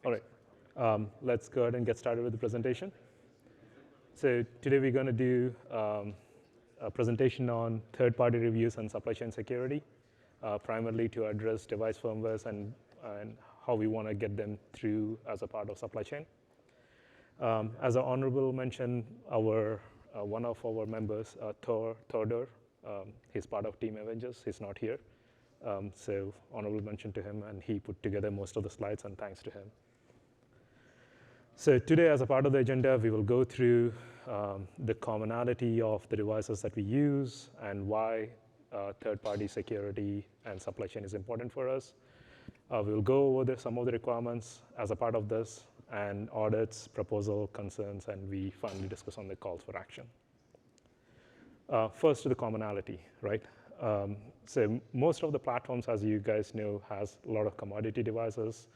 All right, let's go ahead and get started with the presentation. So today we're going to do a presentation on third-party reviews and supply chain security, primarily to address device firmwares and how we want to get them through as a part of supply chain. As an honorable mention, one of our members, Thordor, he's part of Team Avengers. He's not here. So honorable mention to him, and he put together most of the slides, and thanks to him. So today, as a part of the agenda, we will go through the commonality of the devices that we use and why third-party security and supply chain is important for us. We will go over some of the requirements as a part of this, and audits, proposal, concerns, and we finally discuss on the calls for action. First, to the commonality, right? So most of the platforms, as you guys know, has a lot of commodity devices,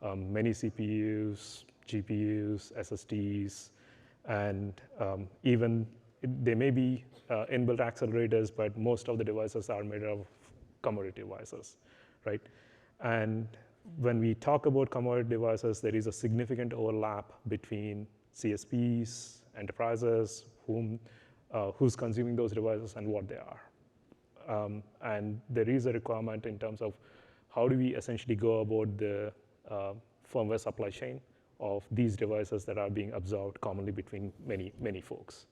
many CPUs, GPUs, SSDs, and even they may be inbuilt accelerators, but most of the devices are made of commodity devices, right? And when we talk about commodity devices, there is a significant overlap between CSPs, enterprises, who's consuming those devices and what they are. And there is a requirement in terms of how do we essentially go about the firmware supply chain of these devices that are being absorbed commonly between many folks,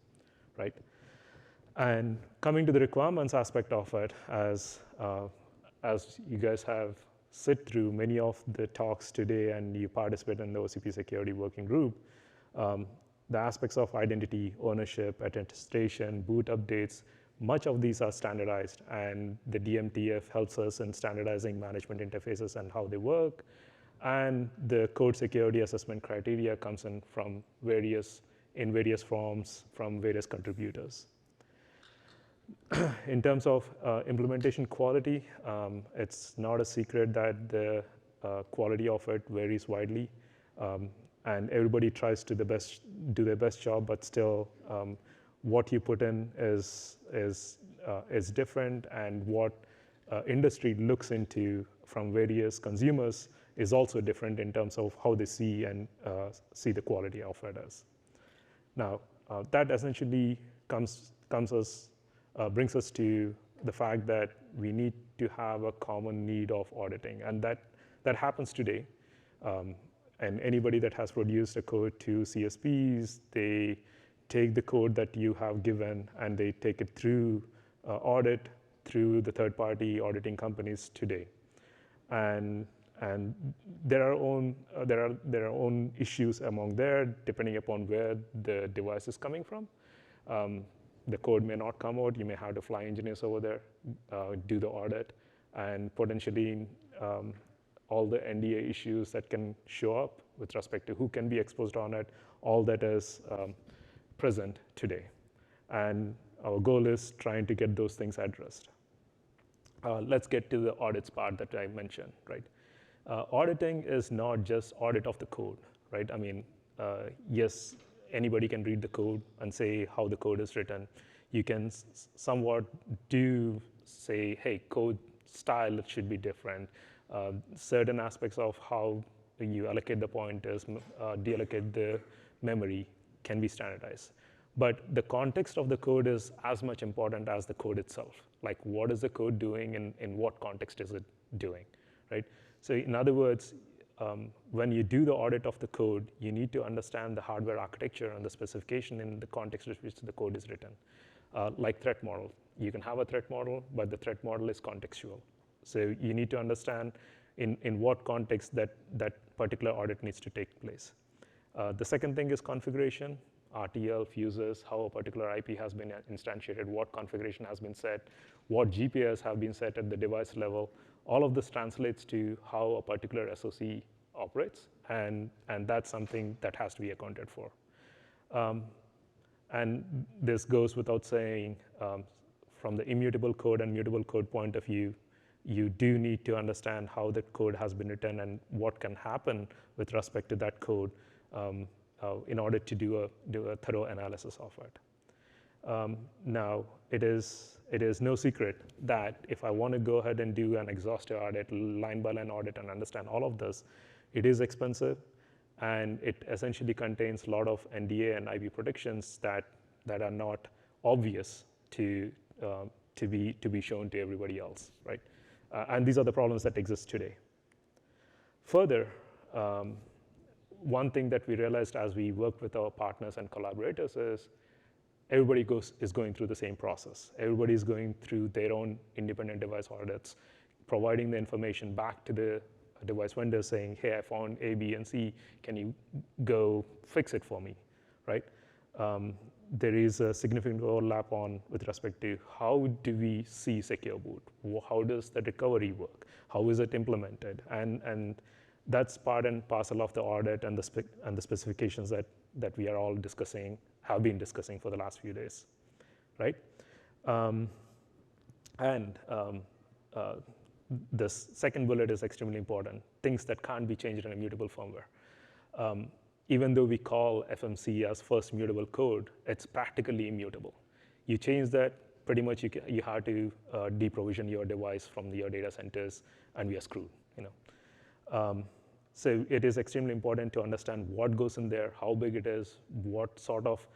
right? And coming to the requirements aspect of it, as you guys have sit through many of the talks today and you participate in the OCP security working group, the aspects of identity, ownership, attestation, boot updates, much of these are standardized, and the DMTF helps us in standardizing management interfaces and how they work. And the code security assessment criteria comes in in various forms from various contributors. In terms of implementation quality, it's not a secret that the quality of it varies widely, and everybody tries to do their best job, but still what you put in is different, and what industry looks into from various consumers is also different in terms of how they see the quality of it as. Now, that essentially brings us to the fact that we need to have a common need of auditing, and that happens today. And anybody that has produced a code to CSPs, they take the code that you have given and they take it through audit through the third-party auditing companies today. And there are own issues among there, depending upon where the device is coming from. The code may not come out. You may have to fly engineers over there, do the audit, and potentially all the NDA issues that can show up with respect to who can be exposed on it, all that is present today. And our goal is trying to get those things addressed. Let's get to the audits part that I mentioned, right? Auditing is not just audit of the code, right? I mean, yes, anybody can read the code and say how the code is written. You can somewhat say, hey, code style, it should be different. Certain aspects of how you allocate the pointers, deallocate the memory can be standardized. But the context of the code is as much important as the code itself. Like, what is the code doing and in what context is it doing, right? So in other words, when you do the audit of the code, you need to understand the hardware architecture and the specification in the context in which the code is written. Like threat model. You can have a threat model, but the threat model is contextual. So you need to understand in what context that particular audit needs to take place. The second thing is configuration. RTL, fuses, how a particular IP has been instantiated, what configuration has been set, what GPIs have been set at the device level. All of this translates to how a particular SoC operates, and that's something that has to be accounted for. And this goes without saying, from the immutable code and mutable code point of view, you do need to understand how that code has been written and what can happen with respect to that code in order to do a thorough analysis of it. Now, it is no secret that if I want to go ahead and do an exhaustive audit, line-by-line audit, and understand all of this, it is expensive. and it essentially contains a lot of NDA and IP protections that are not obvious to be shown to everybody else, right? And these are the problems that exist today. Further, one thing that we realized as we worked with our partners and collaborators is everybody is going through the same process. Everybody is going through their own independent device audits, providing the information back to the device vendor saying, hey, I found A, B, and C. Can you go fix it for me, right? There is a significant overlap with respect to how do we see secure boot? How does the recovery work? How is it implemented? And that's part and parcel of the audit and the specifications that we are all discussing, have been discussing for the last few days, right? The second bullet is extremely important, things that can't be changed in a mutable firmware. Even though we call FMC as first mutable code, it's practically immutable. You change that, pretty much you have to deprovision your device from your data centers, and we are screwed. So it is extremely important to understand what goes in there, how big it is, what sort of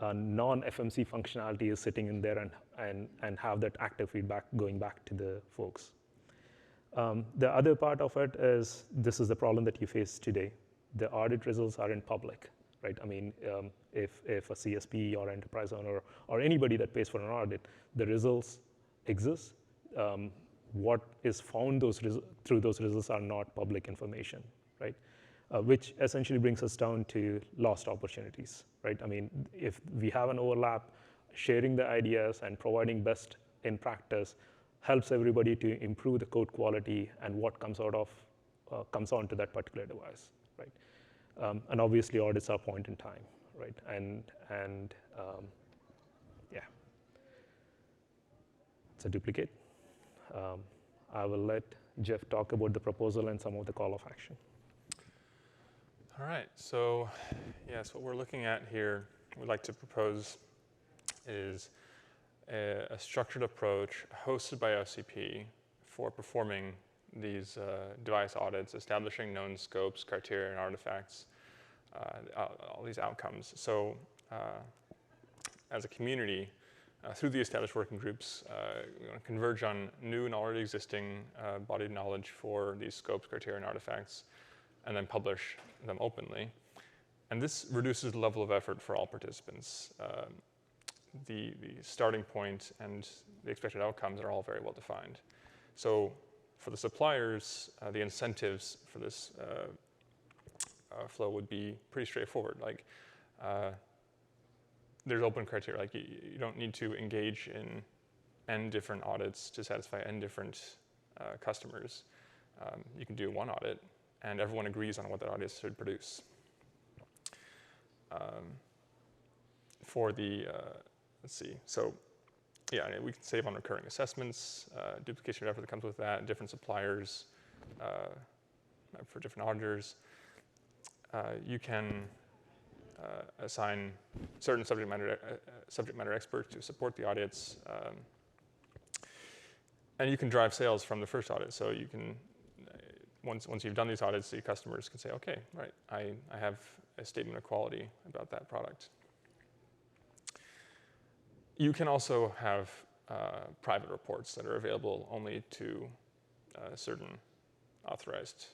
non-FMC functionality is sitting in there, and have that active feedback going back to the folks. The other part of it is, this is the problem that you face today. The audit results aren't public, right? I mean, if a CSP or enterprise owner or anybody that pays for an audit, the results exist. What is found through those results are not public information, right? Which essentially brings us down to lost opportunities, right? I mean, if we have an overlap, sharing the ideas and providing best in practice helps everybody to improve the code quality and what comes onto that particular device, right? And obviously, audits are point in time, right? And yeah, it's a duplicate. I will let Jeff talk about the proposal and some of the call of action. All right, so yes, what we're looking at here, we'd like to propose is a structured approach hosted by OCP for performing these device audits, establishing known scopes, criteria, and artifacts, all these outcomes. So as a community, through the established working groups, we want to converge on new and already existing body of knowledge for these scopes, criteria, and artifacts, and then publish them openly. And this reduces the level of effort for all participants. The starting point and the expected outcomes are all very well defined. So for the suppliers, the incentives for this flow would be pretty straightforward. Like, there's open criteria. Like, you don't need to engage in n different audits to satisfy n different customers. You can do one audit, and everyone agrees on what that audit should produce. For the, let's see, so yeah, we can save on recurring assessments, duplication of effort that comes with that, different suppliers for different auditors. You can assign certain subject matter experts to support the audits, and you can drive sales from the first audit. So you can, once you've done these audits, the customers can say, okay, right, I have a statement of quality about that product. You can also have private reports that are available only to certain authorized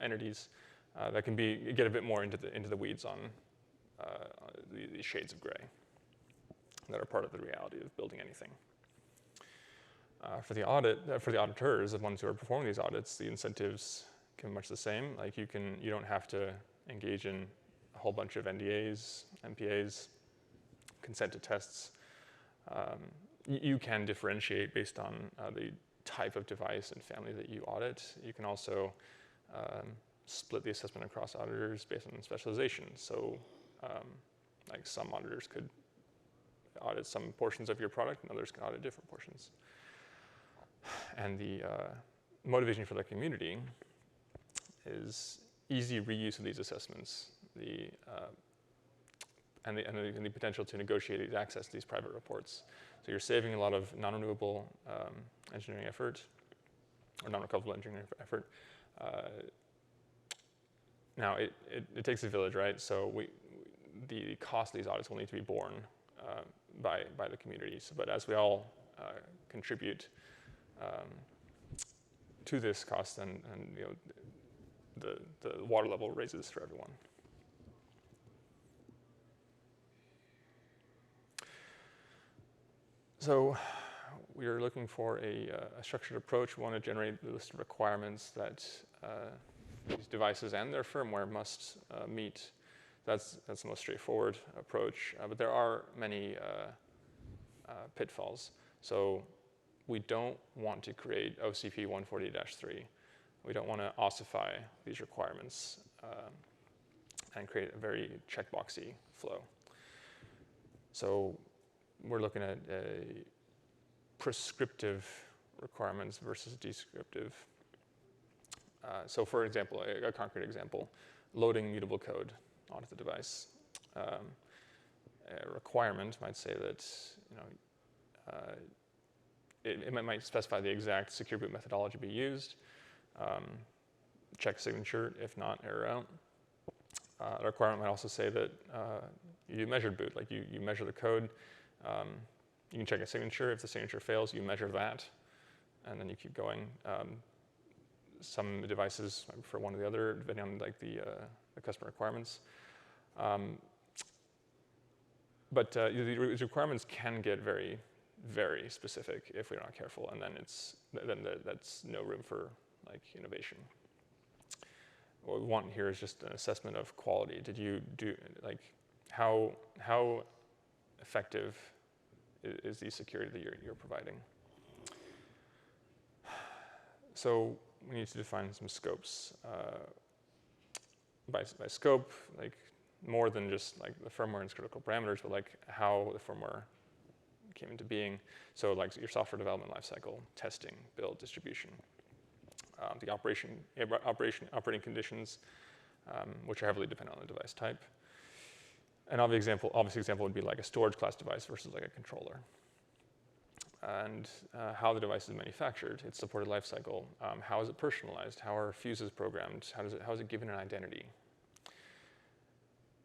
entities that can get a bit more into the weeds on the shades of gray that are part of the reality of building anything. For the auditors, the ones who are performing these audits, the incentives can be much the same. Like, you don't have to engage in a whole bunch of NDAs, MPAs, consent to tests. You can differentiate based on the type of device and family that you audit. You can also split the assessment across auditors based on specialization. So like, some auditors could audit some portions of your product and others can audit different portions. And the motivation for the community is easy reuse of these assessments, and the potential to negotiate these access to these private reports. So you're saving a lot of non-renewable engineering effort, or non-recoverable engineering effort, Now, it takes a village, right? So the cost of these audits will need to be borne by the community. So, but as we all contribute to this cost, and the water level raises for everyone. So we are looking for a structured approach. We want to generate a list of requirements that these devices and their firmware must meet. That's the most straightforward approach, but there are many pitfalls. So we don't want to create OCP 140-3. We don't want to ossify these requirements and create a very checkboxy flow. So we're looking at prescriptive requirements versus descriptive. So for example, a concrete example, loading mutable code onto the device. A requirement might say that it might specify the exact secure boot methodology be used, check signature, if not, error out. A requirement might also say that you measured boot, like you measure the code. You can check a signature. If the signature fails, you measure that, and then you keep going. Some devices might prefer one or the other, depending on like the customer requirements. But these requirements can get very, very specific if we're not careful, and then that's no room for like innovation. What we want here is just an assessment of quality. Did you do like how effective is the security that you're providing? So we need to define some scopes. By scope, like more than just like the firmware and its critical parameters, but like how the firmware came into being. So like your software development lifecycle, testing, build, distribution, the operating conditions, which are heavily dependent on the device type. An obvious example would be like a storage class device versus like a controller. And how the device is manufactured, its supported lifecycle, how is it personalized, how are fuses programmed, how is it given an identity.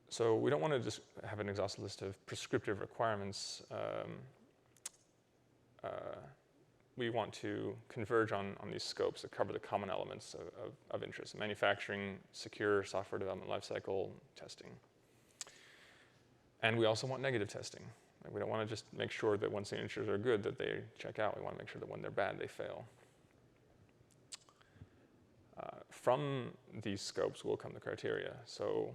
So we don't want to just have an exhaustive list of prescriptive requirements. We want to converge on these scopes that cover the common elements of interest: manufacturing, secure software development lifecycle, testing. And we also want negative testing. Like we don't want to just make sure that when signatures are good that they check out. We want to make sure that when they're bad, they fail. From these scopes will come the criteria. So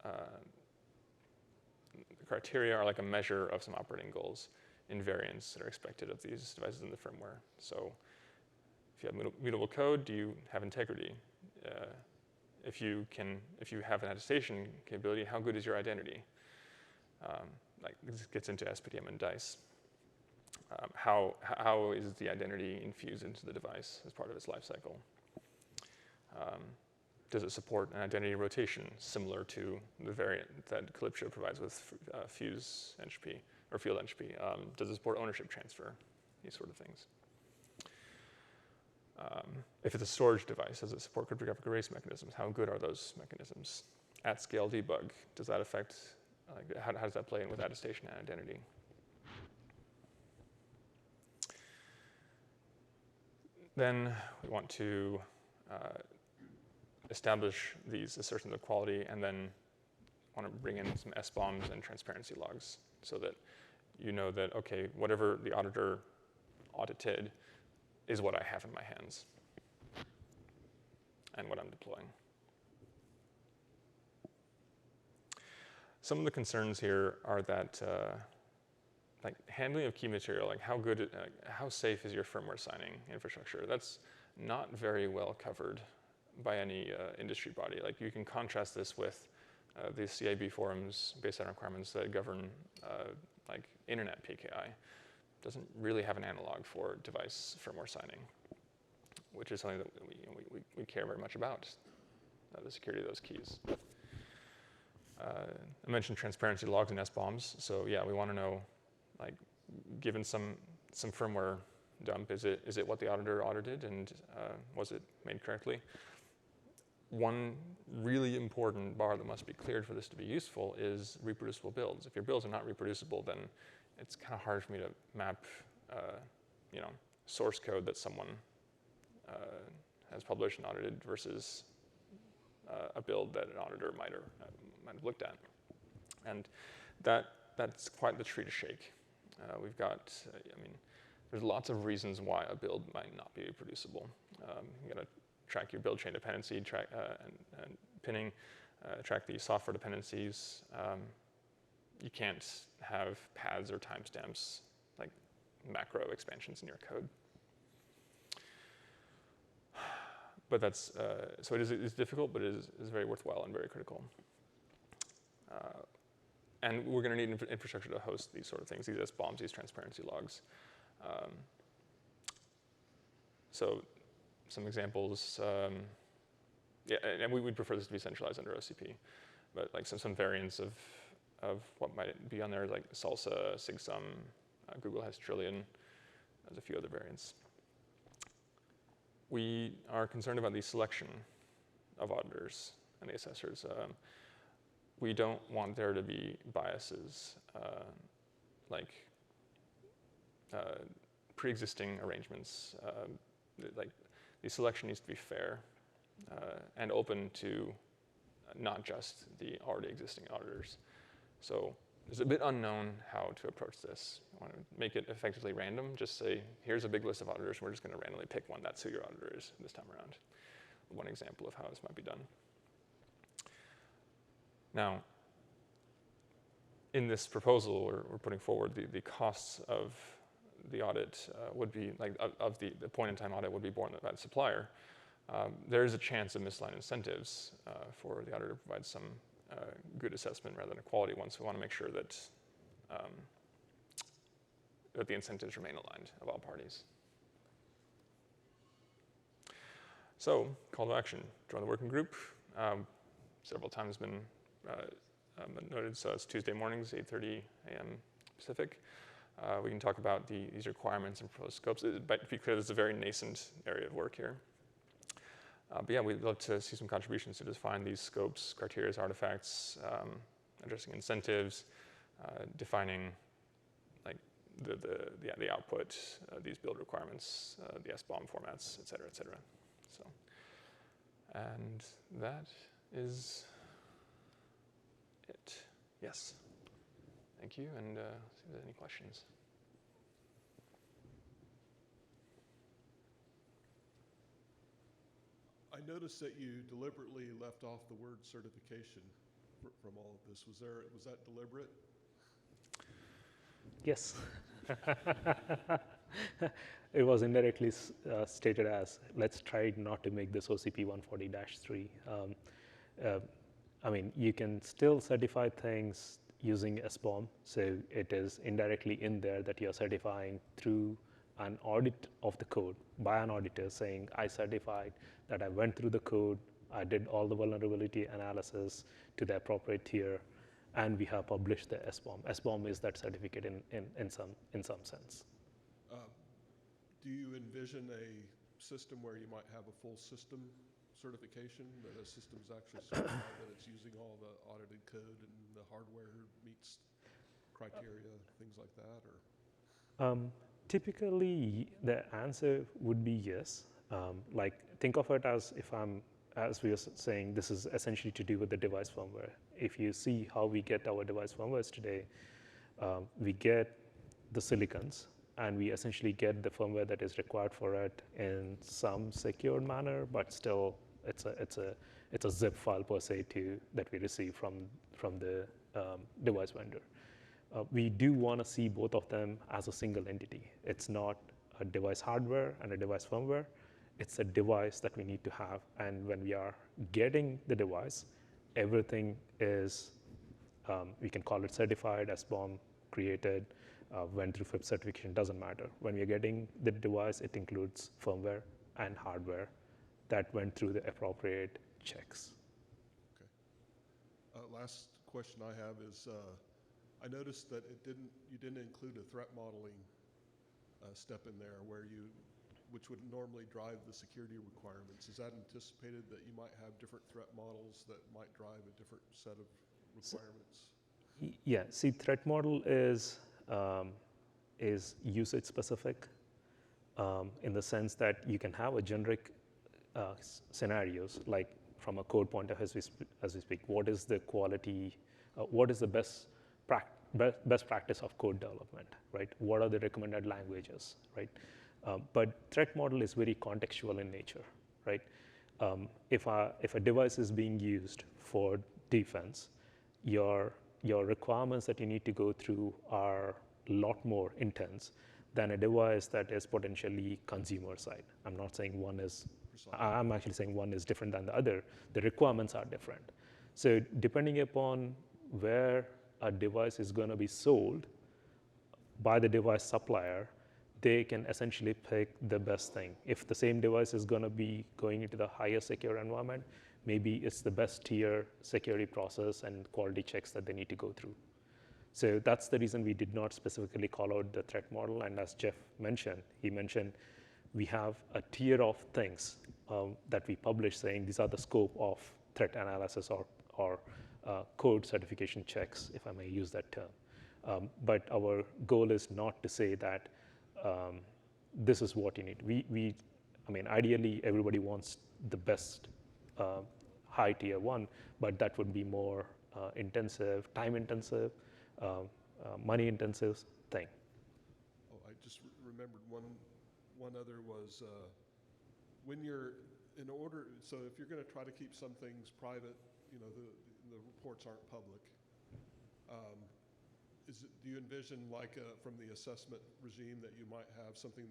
the criteria are like a measure of some operating goals, invariants that are expected of these devices in the firmware. So if you have mutable code, do you have integrity? If you have an attestation capability, how good is your identity? Like this gets into SPDM and DICE. How is the identity infused into the device as part of its lifecycle? Does it support an identity rotation similar to the variant that Calypso provides with fuse entropy or field entropy? Does it support ownership transfer? These sort of things. If it's a storage device, does it support cryptographic erase mechanisms? How good are those mechanisms? At scale debug, does that affect, like, how does that play in with attestation and identity? Then we want to establish these assertions of quality, and then want to bring in some SBOMs and transparency logs so that you know that, okay, whatever the auditor audited is what I have in my hands and what I'm deploying. Some of the concerns here are that like handling of key material, like how safe is your firmware signing infrastructure? That's not very well covered by any industry body. Like you can contrast this with the CIB forums based on requirements that govern like internet PKI. Doesn't really have an analog for device firmware signing, which is something that we care very much about, the security of those keys. I mentioned transparency logs and SBOMs. So yeah, we want to know, like, given some firmware dump, is it what the auditor audited, and was it made correctly? one really important bar that must be cleared for this to be useful is reproducible builds. If your builds are not reproducible, then it's kind of hard for me to map, source code that someone has published and audited versus a build that an auditor might have looked at, and that's quite the tree to shake. We've got, there's lots of reasons why a build might not be reproducible. You got to track your build chain dependency, and pinning, track the software dependencies. You can't have paths or timestamps like macro expansions in your code. But that's, so it's difficult, but it is very worthwhile and very critical. And we're going to need infrastructure to host these sort of things, these SBOMs, these transparency logs. So some examples, and we would prefer this to be centralized under OCP, but like some variants of what might be on there, like Salsa, SigSum, Google has Trillion, there's a few other variants. We are concerned about the selection of auditors and the assessors. We don't want there to be biases, like pre-existing arrangements. Like the selection needs to be fair and open to not just the already existing auditors. So it's a bit unknown how to approach this. You want to make it effectively random, just say, here's a big list of auditors, and we're just going to randomly pick one. That's who your auditor is this time around. One example of how this might be done. Now, in this proposal we're putting forward, the costs of the audit would be, like, of the point-in-time audit would be borne by the supplier. There is a chance of misaligned incentives for the auditor to provide some good assessment rather than a quality one, so we want to make sure that that the incentives remain aligned of all parties. So, call to action, join the working group. Several times been noted, so it's Tuesday mornings, 8:30 a.m. Pacific. We can talk about these requirements and proposed scopes, but to be clear, this is a very nascent area of work here. But yeah, we'd love to see some contributions to define these scopes, criteria, artifacts, addressing incentives, defining like the output, these build requirements, the SBOM formats, et cetera, et cetera. So, and that is it. Yes. Thank you, and see if there's any questions. I noticed that you deliberately left off the word certification from all of this. Was that deliberate? Yes. It was indirectly stated as, let's try not to make this OCP 140-3. I mean, you can still certify things using SBOM, so it is indirectly in there that you're certifying through an audit of the code by an auditor saying, I certified that I went through the code, I did all the vulnerability analysis to the appropriate tier, and we have published the SBOM. SBOM is that certificate in some sense. Do you envision a system where you might have a full system certification, that a system is actually certified that it's using all the audited code and the hardware meets criteria, things like that, or? Typically, the answer would be yes. Like, think of it as as we were saying, this is essentially to do with the device firmware. If you see how we get our device firmwares today, we get the silicons, and we essentially get the firmware that is required for it in some secured manner, but still, it's a zip file per se that we receive from the device vendor. We do want to see both of them as a single entity. It's not a device hardware and a device firmware. It's a device that we need to have. And when we are getting the device, everything is, we can call it certified, SBOM, created, went through FIPS certification, doesn't matter. When we are getting the device, it includes firmware and hardware that went through the appropriate checks. Okay. Last question I have is, I noticed that you didn't include a threat modeling step in there where you which would normally drive the security requirements. Is that anticipated that you might have different threat models that might drive a different set of requirements? Yeah, see, threat model is usage specific in the sense that you can have a generic scenarios, like from a code point of view as we speak, what is the quality, what is the best practice of code development, right? What are the recommended languages, right? But threat model is very contextual in nature, right? If a device is being used for defense, your requirements that you need to go through are a lot more intense than a device that is potentially consumer side. I'm not saying one is, I'm actually saying one is different than the other. The requirements are different. So depending upon where a device is going to be sold by the device supplier, they can essentially pick the best thing. If the same device is going to be going into the higher secure environment, maybe it's the best tier security process and quality checks that they need to go through. So that's the reason we did not specifically call out the threat model. And as Jeff mentioned, he mentioned we have a tier of things that we publish saying these are the scope of threat analysis or code certification checks, if I may use that term. But our goal is not to say that this is what you need. I mean, ideally, everybody wants the best high tier one, but that would be more intensive, time intensive, money intensive thing. Oh, I just remembered one other was when you're in order, so if you're going to try to keep some things private, you know, the reports aren't public. Do you envision like from the assessment regime that you might have something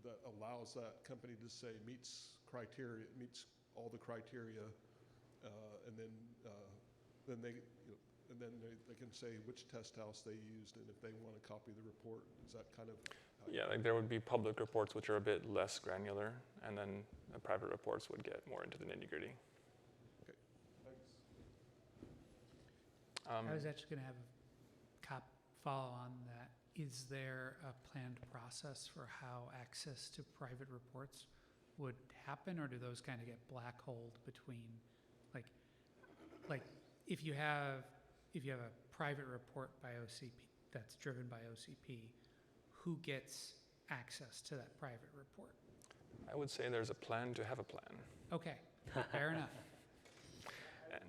that allows that company to say meets all the criteria, and then they can say which test house they used, and if they want to copy the report, is that kind of? Yeah, like there would be public reports which are a bit less granular, and then private reports would get more into the nitty-gritty. Okay, thanks. I was actually going to have a follow on that. Is there a planned process for how access to private reports would happen, or do those kind of get black holed between, like if you have a private report by OCP that's driven by OCP, who gets access to that private report? I would say there's a plan to have a plan. Okay, fair enough. And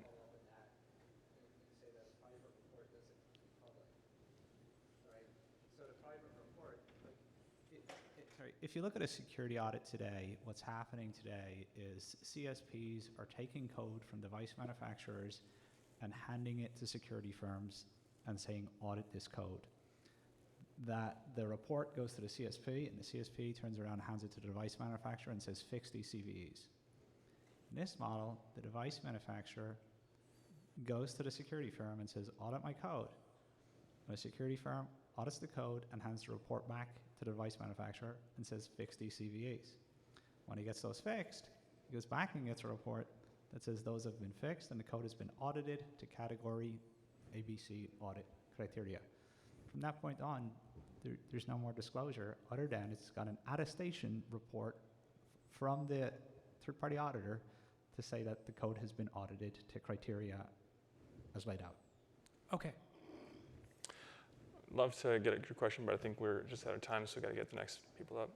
if you look at a security audit today, what's happening today is CSPs are taking code from device manufacturers and handing it to security firms and saying, audit this code. That the report goes to the CSP, and the CSP turns around and hands it to the device manufacturer and says, fix these CVEs. In this model, the device manufacturer goes to the security firm and says, audit my code. And the security firm audits the code and hands the report back to the device manufacturer and says, fix these CVEs. When he gets those fixed, he goes back and gets a report that says those have been fixed and the code has been audited to category ABC audit criteria. From that point on, there's no more disclosure other than it's got an attestation report from the third-party auditor to say that the code has been audited to criteria as laid out. Okay. love to get at your question, but I think we're just out of time, so we got to get the next people up.